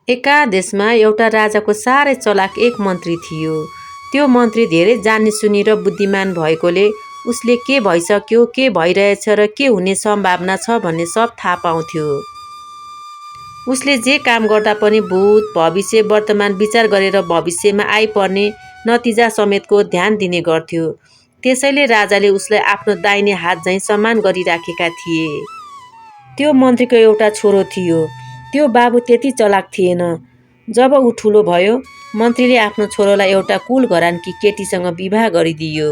एका देशमा एउटा राजाको साह्रै चलाक एक मन्त्री थियो। त्यो मन्त्री धेरै जानी सुनी र बुद्धिमान भएकोले उसले के भइसक्यो, के भइरहेछ र के हुने सम्भावना छ भन्ने सब थाहा पाउँथ्यो। उसले जे काम गर्दा पनि भूत, भविष्य, वर्तमान विचार गरेर भविष्यमा आइपर्ने नतिजा समेतको ध्यान दिने गर्थ्यो। त्यसैले राजाले उसलाई आफ्नो दाहिने हात झैँ सम्मान गरिराखेका थिए। त्यो मन्त्रीको एउटा छोरो थियो। त्यो बाबु त्यति चलाक थिएन। जब ऊ ठुलो भयो, मन्त्रीले आफ्नो छोरोलाई एउटा कुल घरानकी केटीसँग विवाह गरिदियो।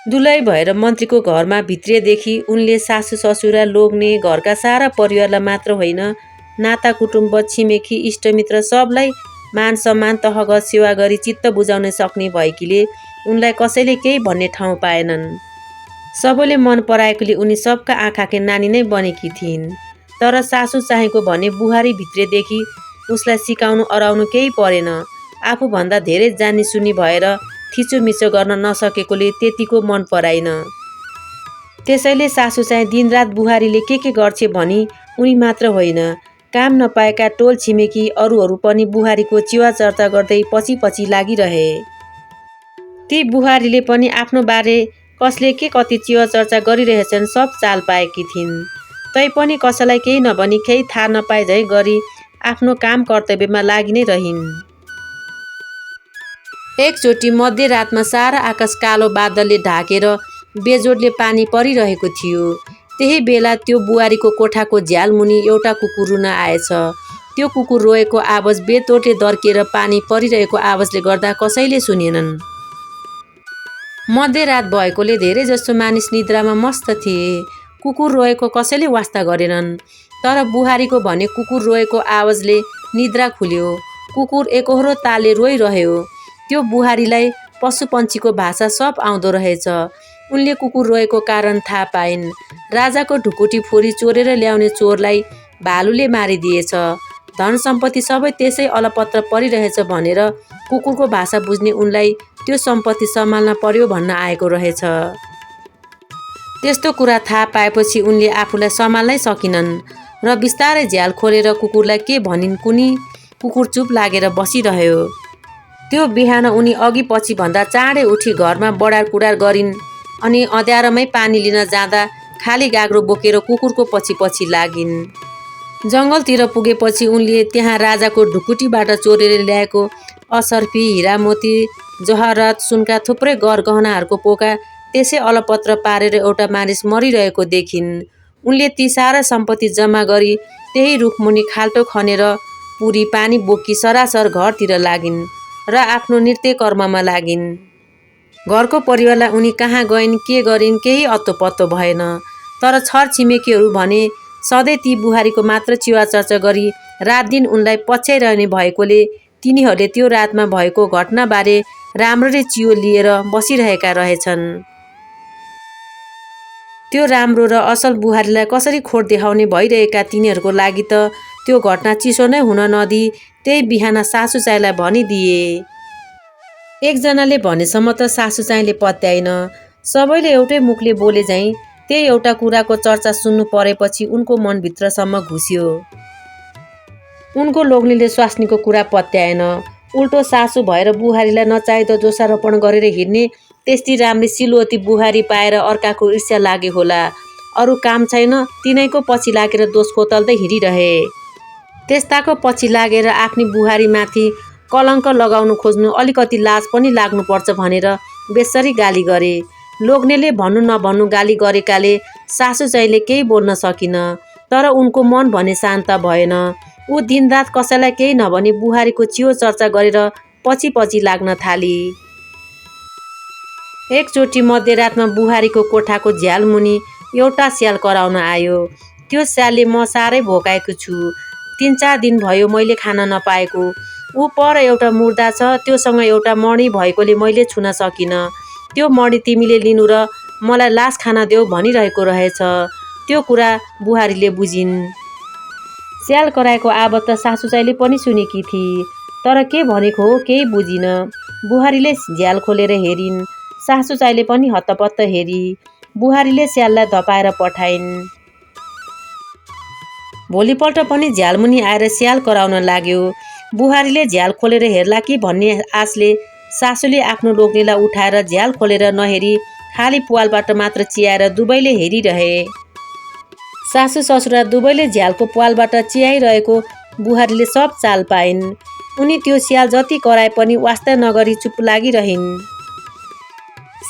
दुलै भएर मन्त्रीको घरमा भित्रिएदेखि उनले सासु ससुरा, लोग्ने, घरका सारा परिवारलाई मात्र होइन, नाता कुटुम्ब, छिमेकी, इष्टमित्र सबलाई मान सम्मान तहगत सेवा गरी चित्त बुझाउन सक्ने भएकीले उनलाई कसैले केही भन्ने ठाउँ पाएनन्। सबैले मन पराएकोले उनी सबका आँखाकी नानी नै बनेकी थिइन्। तर सासु चाहेको भने बुहारी भित्रेदेखि उसलाई सिकाउनु अराउनु केही परेन। आफूभन्दा धेरै जानी सुनी भएर थिचोमिचो गर्न नसकेकोले त्यतिको मन पराइन। त्यसैले सासु चाहिँ दिनरात बुहारीले के गर्छे भनी उनी मात्र होइन, काम नपाएका टोल छिमेकी अरूहरू पनि बुहारीको चिवा चर्चा गर्दै पछि पछि लागिरहे। ती बुहारीले पनि आफ्नो बारे कसले के कति चिवा चर्चा गरिरहेछन् सब चाल पाएकी थिइन्। तैपनि कसैलाई केही नभनी केही थाहा नपाए झैँ गरी आफ्नो काम कर्तव्यमा लागि नै रहिन्। एकचोटि मध्यरातमा सारा आकाश कालो बादलले ढाकेर बेजोडले पानी परिरहेको थियो। त्यही बेला त्यो बुहारीको कोठाको झ्यालमुनि एउटा कुकुर रुन आएछ। त्यो कुकुर रोएको आवाज बेतोडले दर्किएर पानी परिरहेको आवाजले गर्दा कसैले सुनेनन्। मध्यरात भएकोले धेरैजसो मानिस निद्रामा मस्त थिए। कुकुर रोएको कसैले वास्ता गरेनन्। तर बुहारीको भने कुकुर रोएको आवाजले निद्रा खुल्यो। कुकुर एकोहोरो तालले रोइरह्यो। त्यो बुहारीलाई पशुपन्छीको भाषा सब आउँदो रहेछ। उनले कुकुर रोएको कारण थाहा पाइन्। राजाको ढुकुटी फोरी चोरेर ल्याउने चोरलाई भालुले मारिदिएछ। धन सम्पत्ति सबै त्यसै अलपत्र परिरहेछ भनेर कुकुरको भाषा बुझ्ने उनलाई त्यो सम्पत्ति सम्हाल्न पर्यो भन्न आएको रहेछ। त्यस्तो कुरा थाहा पाएपछि उनले आफूलाई सम्हाल्नै सकिनन् र बिस्तारै झ्याल खोलेर कुकुरलाई के भनिन् कुनी। कुकुर चुप लागेर बसिरह्यो। त्यो बिहान उनी अघि पछि भन्दा चाँडै उठी घरमा बडार कुडार गरिन् अनि अँध्यारोमै पानी लिन जाँदा खाली गाग्रो बोकेर कुकुरको पछि पछि लागिन्। जङ्गलतिर पुगेपछि उनले त्यहाँ राजाको ढुकुटीबाट चोरेर ल्याएको असर्फी, हिरामोती, जहरत, सुनका थुप्रै गरगहनाहरूको पोका त्यसै अलपत्र पारेर एउटा मानिस मरिरहेको देखिन्। उनले ती सारा सम्पत्ति जम्मा गरी त्यही रुखमुनि खाल्टो खनेर पुरी पानी बोकी सरासर घरतिर लागिन् र आफ्नो नित्य कर्ममा लागिन्। घरको परिवारलाई उनी कहाँ गइन्, के गरिन् केही अत्तो पत्तो भएन। तर छर छिमेकीहरू भने सधैँ ती बुहारीको मात्र चिवा चर्चा गरी रात दिन उनलाई पछ्याइरहने भएकोले तिनीहरूले त्यो रातमा भएको घटनाबारे राम्ररी चियो लिएर बसिरहेका रहेछन्। त्यो राम्रो र असल बुहारीलाई कसरी खोट देखाउने भइरहेका तिनीहरूको लागि त त्यो घटना चिसो नै हुन नदिई त्यही बिहान सासु चाहिँलाई भनिदिए। एकजनाले भनेसम्म त सासु चाहिँले पत्याइन। सबैले एउटै मुखले बोले झैँ त्यही एउटा कुराको चर्चा सुन्नु परेपछि उनको मनभित्रसम्म घुस्यो। उनको लोग्नेले स्वास्नीको कुरा पत्याएन। उल्टो सासु भएर बुहारीलाई नचाहिँदो दोषारोपण गरेर हिँड्ने त्यस्ती राम्री सिलुवती बुहारी पाएर अर्काको ईर्ष्या लागे होला। अरू काम छैन, तिनैको पछि लागेर दोष खोतल्दै हिँडिरहे। त्यस्ताको पछि लागेर आफ्नी बुहारीमाथि कलङ्क लगाउनु खोज्नु अलिकति लाज पनि लाग्नुपर्छ भनेर बेसरी गाली गरे। लोग्नेले भन्नु नभन्नु गाली गरेकाले सासु चाहिँले केही बोल्न सकिन। तर उनको मन भने शान्त भएन। ऊ दिनरात कसैलाई केही नभनी बुहारीको चियो चर्चा गरेर पछि पछि लाग्न थाली। एकचोटि मध्यरातमा बुहारीको कोठाको झ्यालमुनि एउटा स्याल कराउन आयो। त्यो स्यालले म साह्रै भोकाएको छु, 3-4 दिन भयो मैले खान नपाएको। ऊ पर एउटा मुर्दा छ, त्योसँग एउटा मणी भएकोले मैले छुन सकिन। त्यो मणी तिमीले लिनु र मलाई लास खान देऊ भनिरहेको रहेछ। त्यो कुरा बुहारीले बुझिन्। स्याल कराएको आवाज त सासुचाइले पनि सुनेकी थिए, तर के भनेको हो केही बुझिन। बुहारीले झ्याल खोलेर हेरिन्। सासुचाइले पनि हत्तपत्त हेरी। बुहारीले स्याललाई धपाएर पठाइन्। भोलिपल्ट पनि झ्यालमुनि आएर स्याल कराउन लाग्यो। बुहारीले झ्याल खोलेर हेर्ला कि भन्ने आशले सासूले आफ्नो लोग्नेलाई उठाएर झ्याल खोलेर नहेरी खाली प्वालबाट मात्र चियाएर दुवैले हेरिरहे। सासू ससुरा दुवैले झ्यालको प्वालबाट चियाइरहेको बुहारीले सब चाल पाइन्। उनी त्यो स्याल जति कराए पनि वास्ता नगरी चुप लागिरहिन्।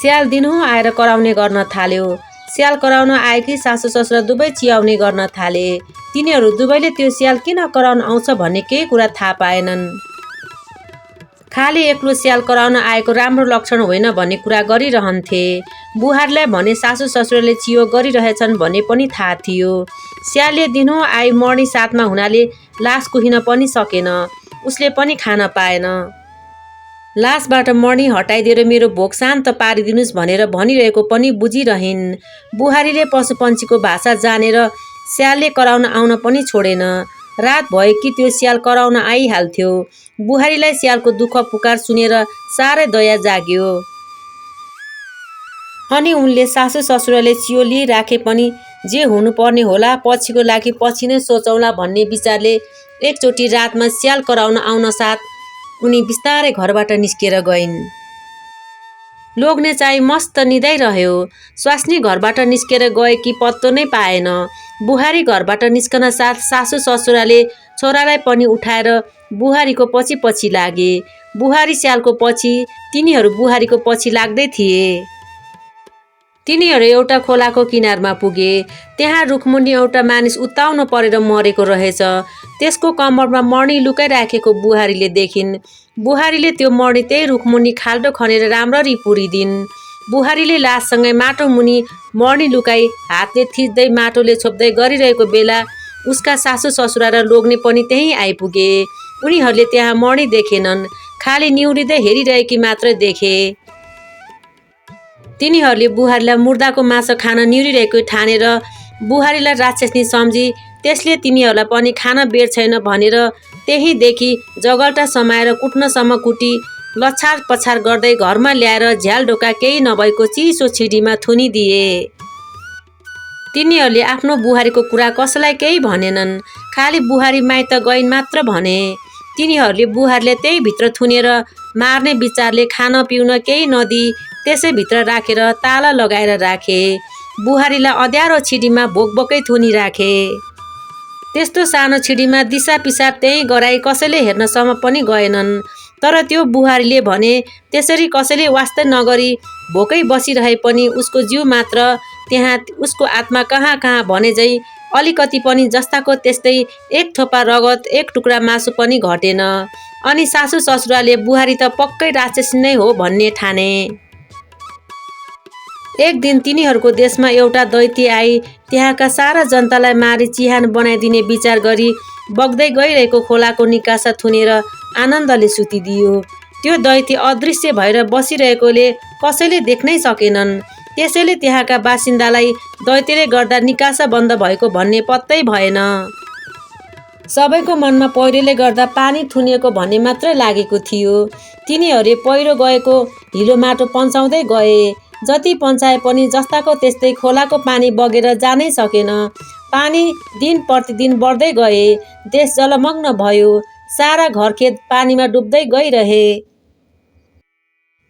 स्याल दिनहुँ आएर कराउने गर्न थाल्यो। स्याल कराउन आएकी सासू ससुरा दुवै चियाउने गर्न थाले। तिनीहरू दुवैले त्यो स्याल किन कराउन आउँछ भन्ने केही कुरा थाहा पाएनन्। खाली एक्लो स्याल कराउन आएको राम्रो लक्षण होइन भन्ने कुरा गरिरहन्थे। बुहारीलाई भने सासू ससुराले चियो गरिरहेछन् भन्ने पनि थाहा थियो। स्यालले दिनहुँ आई मर्नी साथमा हुनाले लास कुहिन पनि सकेन। उसले पनि खान पाएन। लासबाट मर्नी हटाइदिएर मेरो भोक शान्त पारिदिनुस् भनेर भनिरहेको पनि बुझिरहन्। बुहारीले पशुपन्छीको भाषा जानेर स्यालले कराउन आउन पनि छोडेन। रात भयो कि त्यो स्याल कराउन आइहाल्थ्यो। बुहारीलाई स्यालको दुःख पुकार सुनेर साह्रै दया जाग्यो। अनि उनले सासू ससुराले चियो लिइराखे पनि जे हुनुपर्ने होला पछिको लागि पछि नै सोचौँला भन्ने विचारले एकचोटि रातमा स्याल कराउन आउन साथ उनी बिस्तारै घरबाट निस्केर गइन्। लोग्ने चाहिँ मस्त निदाइरह्यो। स्वास्नी घरबाट निस्केर गए कि पत्तो नै पाएन। बुहारी घरबाट निस्कन साथ सासू ससुराले छोरालाई पनि उठाएर बुहारीको पछि पछि लागे। बुहारी स्यालको पछि, तिनीहरू बुहारीको पछि लाग्दै थिए। तिनीहरू एउटा खोलाको किनारमा पुगे। त्यहाँ रुखमुनि एउटा मानिस उत्ताउन परेर मरेको रहेछ। त्यसको कम्मरमा मर्नी लुकाइराखेको बुहारीले देखिन्। बुहारीले त्यो मर्नी त्यही रुखमुनि खाल्डो खनेर राम्ररी पुरिदिन्। बुहारीले लाससँगै माटो मुनि मर्नी लुकाई हातले थिच्दै माटोले छोप्दै गरिरहेको बेला उसका सासू ससुरा र लोग्ने पनि त्यहीँ आइपुगे। उनीहरूले त्यहाँ मर्नी देखेनन्, खाली निहुरिँदै हेरिरहेकी मात्र देखे। तिनीहरूले बुहारीलाई मुर्दाको मासु खान निहुरिरहेको ठानेर बुहारीलाई राक्षसनी सम्झी त्यसले तिनीहरूलाई पनि खान बेर छैन भनेर त्यहीँदेखि जगल्टा समाएर कुट्नसम्म कुटी लछार पछार गर्दै घरमा ल्याएर झ्याल ढोका केही नभएको चिसो छिडीमा थुनिदिए। तिनीहरूले आफ्नो बुहारीको कुरा कसैलाई केही भनेनन्, खाली बुहारी माइत गइन् मात्र भने। तिनीहरूले बुहारीले त्यही भित्र थुनेर मार्ने विचारले खान पिउन केही नदिई त्यसै भित्र राखेर ताला लगाएर राखे। बुहारीलाई अँध्यारो छिडीमा भोकभोकै थुनिराखे। त्यस्तो सानो छिडीमा दिसा पिसाब त्यहीँ गराई कसैले हेर्नसम्म पनि गएनन्। तर त्यो बुहारीले भने त्यसरी कसैले वास्ता नगरी भोकै बसिरहे पनि उसको जिउ मात्र त्यहाँ, उसको आत्मा कहाँ कहाँ भने झै अलिकति पनि जस्ताको त्यस्तै एक थोपा रगत एक टुक्रा मासु पनि घटेन। अनि सासू ससुराले बुहारी त पक्कै राक्षसी नै हो भन्ने ठाने। एक दिन तिनीहरूको देशमा एउटा दैत्य आई त्यहाँका सारा जनतालाई मारी चिहान बनाइदिने विचार गरी बग्दै गइरहेको खोलाको निकासा थुनेर आनन्दले सुतिदियो। त्यो दैत्य अदृश्य भएर बसिरहेकोले कसैले देख्नै सकेनन्। त्यसैले त्यहाँका बासिन्दालाई दैत्यले गर्दा निकासा बन्द भएको भन्ने पत्तै भएन। सबैको मनमा पहिरोले गर्दा पानी थुनिएको भन्ने मात्रै लागेको थियो। तिनीहरूले पहिरो गएको हिलो माटो पन्चाउँदै गए। जति पन्चाए पनि जस्ताको त्यस्तै खोलाको पानी बगेर जानै सकेन। पानी दिन प्रतिदिन बढ्दै गए। देश जलमग्न भयो। सारा घरखेत पानीमा डुब्दै गइरहे।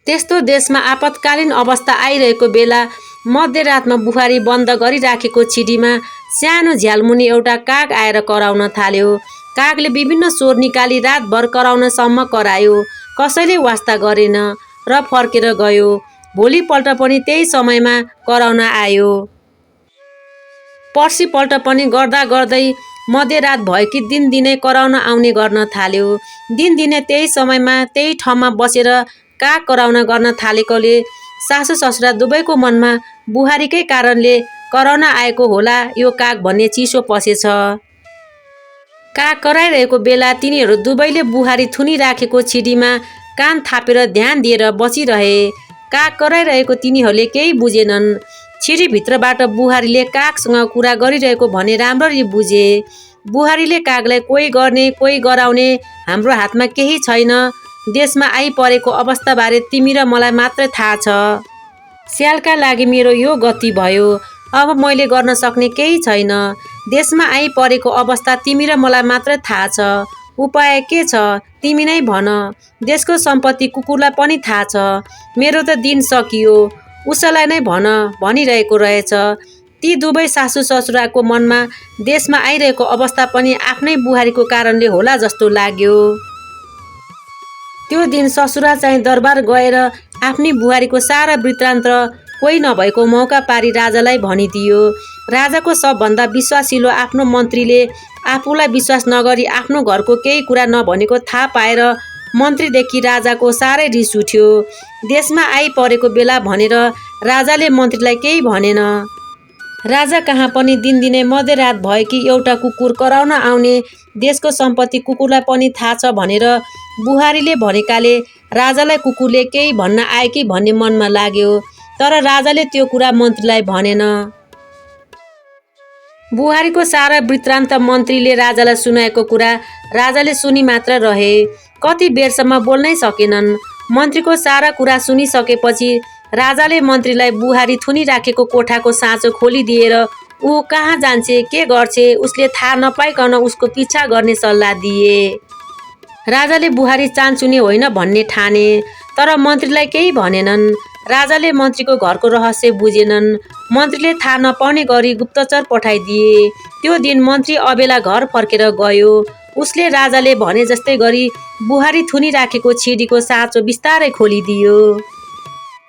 त्यस्तो देशमा आपतकालीन अवस्था आइरहेको बेला मध्यरातमा बुहारी बन्द गरिराखेको छिडीमा सानो झ्यालमुनि एउटा काग आएर कराउन थाल्यो। कागले विभिन्न स्वर निकाली रातभर कराउनसम्म करायो। कसैले वास्ता गरेन र फर्केर गयो। भोलिपल्ट पनि त्यही समयमा कराउन आयो। पर्सिपल्ट पनि गर्दा गर्दै मध्यरात भयो कि दिनदिनै कराउन आउने गर्न थाल्यो। दिनदिनै त्यही समयमा त्यही ठाउँमा बसेर काग कराउन गर्न थालेकोले सासू ससुरा दुवैको मनमा बुहारीकै कारणले कराउन आएको होला यो काग भन्ने चिसो पसेछ। काग कराइरहेको बेला तिनीहरू दुवैले बुहारी थुनिराखेको छिडीमा कान थापेर ध्यान दिएर बसिरहे। काग कराइरहेको तिनीहरूले केही बुझेनन्। छिडीभित्रबाट बुहारीले कागसँग कुरा गरिरहेको भने राम्ररी बुझे। बुहारीले कागलाई कोही गर्ने कोही गराउने हाम्रो हातमा केही छैन। देशमा आइपरेको अवस्थाबारे तिमी र मलाई मात्र थाहा छ। स्यालका लागि मेरो यो गति भयो। अब मैले गर्न सक्ने केही छैन। देशमा आइपरेको अवस्था तिमी र मलाई मात्र थाहा छ। उपाय के छ तिमी नै भन। देशको सम्पत्ति कुकुरलाई पनि थाहा छ। मेरो त दिन सकियो, उसलाई नै भन भनिरहेको रहेछ। ती दुवै सासू ससुराको मनमा देशमा आइरहेको अवस्था पनि आफ्नै बुहारीको कारणले होला जस्तो लाग्यो। त्यो दिन ससुरा चाहिँ दरबार गएर आफ्नी बुहारीको सारा वृत्तान्त कोही नभएको मौका पारी राजालाई भनिदियो। राजाको सबभन्दा विश्वासिलो आफ्नो मन्त्रीले आफूलाई विश्वास नगरी आफ्नो घरको केही कुरा नभनेको थाहा पाएर मन्त्रीदेखि राजाको साह्रै रिस उठ्यो। देशमा आइपरेको बेला भनेर राजाले मन्त्रीलाई केही भनेन। राजा कहाँ पनि दिनदिनै मध्यरात भएकी एउटा कुकुर कराउन आउने देशको सम्पत्ति कुकुरलाई पनि थाहा छ भनेर बुहारीले भनेकाले राजालाई कुकुरले केही भन्न आए कि भन्ने मनमा लाग्यो। तर राजाले त्यो कुरा मन्त्रीलाई भनेन। बुहारीको सारा वृत्तान्त मन्त्रीले राजालाई सुनाएको कुरा राजाले सुनि मात्र रहे। कति बेरसम्म बोल्नै सकेनन्। मन्त्रीको सारा कुरा सुनिसकेपछि राजाले मन्त्रीलाई बुहारी थुनिराखेको कोठाको साँचो खोलिदिएर ऊ कहाँ जान्छे के गर्छे उसले थाहा नपाइकन उसको पिछा गर्ने सल्लाह दिए। राजाले बुहारी चान्चुने होइन भन्ने ठाने, तर मन्त्रीलाई केही भनेनन्। राजाले मन्त्रीको घरको रहस्य बुझेनन्। मन्त्रीले थाहा नपाउने गरी गुप्तचर पठाइदिए। त्यो दिन मन्त्री अबेला घर फर्केर गयो। उसले राजाले भने जस्तै गरी बुहारी थुनिराखेको छिडीको साँचो बिस्तारै खोलिदियो।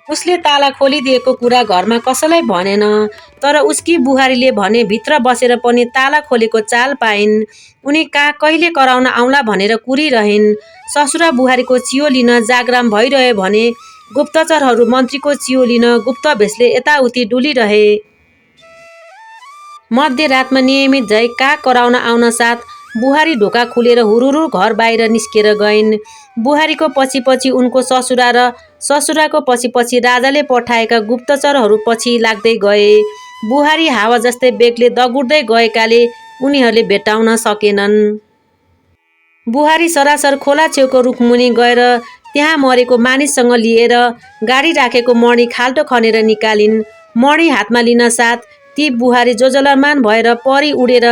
उसले ताला खोलिदिएको कुरा घरमा कसैलाई भनेन, तर उसकी बुहारीले भने भित्र बसेर पनि ताला खोलेको चाल पाइन्। उनी कहाँ कहिले कराउन आउला भनेर कुरिरहिन्। ससुरा बुहारीको चियो लिन जागराम भइरह्यो भने गुप्तचरहरू मन्त्रीको चियो लिन गुप्त भेषले यताउति डुलिरहे। मध्यरातमा नियमित झै काग कराउन आउन साथ बुहारी ढोका खुलेर हुरुरु घर बाहिर निस्केर गइन्। बुहारीको पछि पछि उनको ससुरा र ससुराको पछि पछि राजाले पठाएका गुप्तचरहरू पछि लाग्दै गए। बुहारी हावा जस्तै बेगले दगुर्दै गएकाले उनीहरूले भेट्टाउन सकेनन्। बुहारी सरासर खोला छेउको रुखमुनि गएर त्यहाँ मरेको मानिससँग लिएर गाडी राखेको मणी खाल्टो खनेर निकालिन्। मणी हातमा लिन साथ ती बुहारी जोजलमान भएर परी उडेर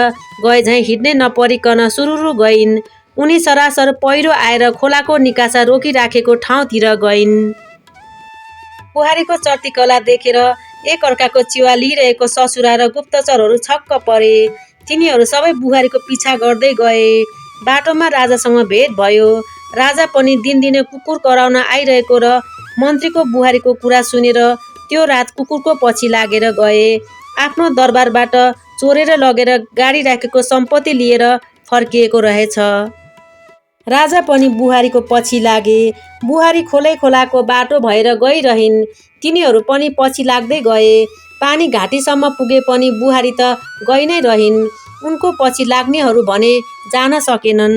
गए झैँ हिँड्नै नपरिकन सुरुरु गइन्। उनी सरासर पहिरो आएर खोलाको निकासा रोकिराखेको ठाउँतिर गइन्। बुहारीको चर्तीकला देखेर एकअर्काको चिवा लिइरहेको ससुरा र गुप्तचरहरू छक्क परे। तिनीहरू सबै बुहारीको पिछा गर्दै गए। बाटोमा राजासँग भेट भयो। राजा पनि दिनदिनै कुकुर कराउन आइरहेको र मन्त्रीको बुहारीको कुरा सुनेर त्यो रात कुकुरको पछि लागेर गए। आफ्नो दरबारबाट चोरेर लगेर गाडी राखेको सम्पत्ति लिएर फर्किएको रहेछ। राजा पनि बुहारीको पछि लागे। बुहारी खोलै खोलाको बाटो भएर गइरहिन्। तिनीहरू पनि पछि लाग्दै गए। पानी घाँटीसम्म पुगे पनि बुहारी त गइ नै रहिन्। उनको पछि लाग्नेहरू भने जान सकेनन्।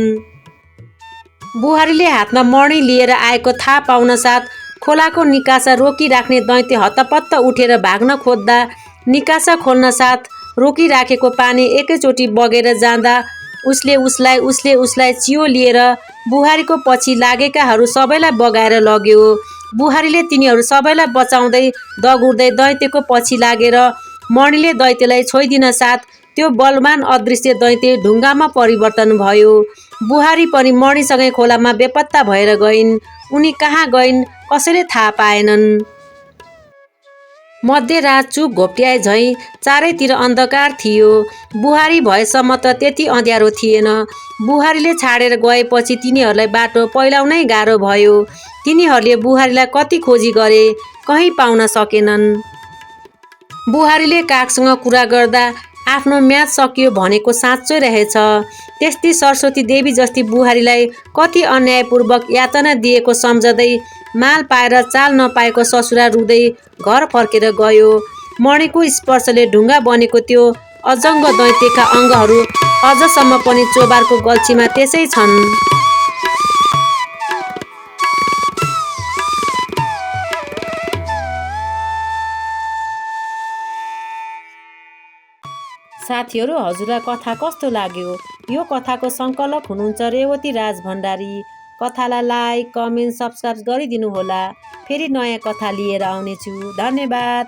बुहारीले हातमा मणी लिएर आएको थाहा पाउन साथ खोलाको निकासा रोकिराख्ने दैत्य हत्तपत्त उठेर भाग्न खोज्दा निकासा खोल्न साथ रोकिराखेको पानी एकैचोटि बगेर जाँदा उसले उसलाई चियो लिएर बुहारीको पछि लागेकाहरू सबैलाई बगाएर लग्यो। बुहारीले तिनीहरू सबैलाई बचाउँदै दगुर्दै दैत्यको पछि लागेर मणिले दैत्यलाई छोइदिन साथ त्यो बलवान अदृश्य दैत्य ढुङ्गामा परिवर्तन भयो। बुहारी पनि मणिसँगै खोलामा बेपत्ता भएर गइन्। उनी कहाँ गइन् कसैले थाहा पाएनन्। मध्यरात चुक घोप्ट्याए झैँ चारैतिर अन्धकार थियो। बुहारी भएसम्म त त्यति अँध्यारो थिएन। बुहारीले छाडेर गएपछि तिनीहरूलाई बाटो पहिलाउनै गाह्रो भयो। तिनीहरूले बुहारीलाई कति खोजी गरे कहीँ पाउन सकेनन्। बुहारीले कागसँग कुरा गर्दा आफ्नो म्याद सकियो भनेको साँच्चै रहेछ। त्यस्तै सरस्वती देवी जस्ती बुहारीलाई कति अन्यायपूर्वक यातना दिएको सम्झँदै माल पाएर चाल नपाएको ससुरा रुँदै घर फर्केर गयो। मणिको स्पर्शले ढुङ्गा बनेको त्यो अजङ्ग दैत्यका अङ्गहरू अझसम्म पनि चोबारको गल्छीमा त्यसै छन्। साथीहरू, हजुरलाई कथा कस्तो लाग्यो? यो कथाको सङ्कलक हुनुहुन्छ रेवती राज भण्डारी। कथालाई लाइक, कमेन्ट, सब्सक्राइब गरिदिनु होला। फेरि नयाँ कथा लिएर आउनेछु। धन्यवाद।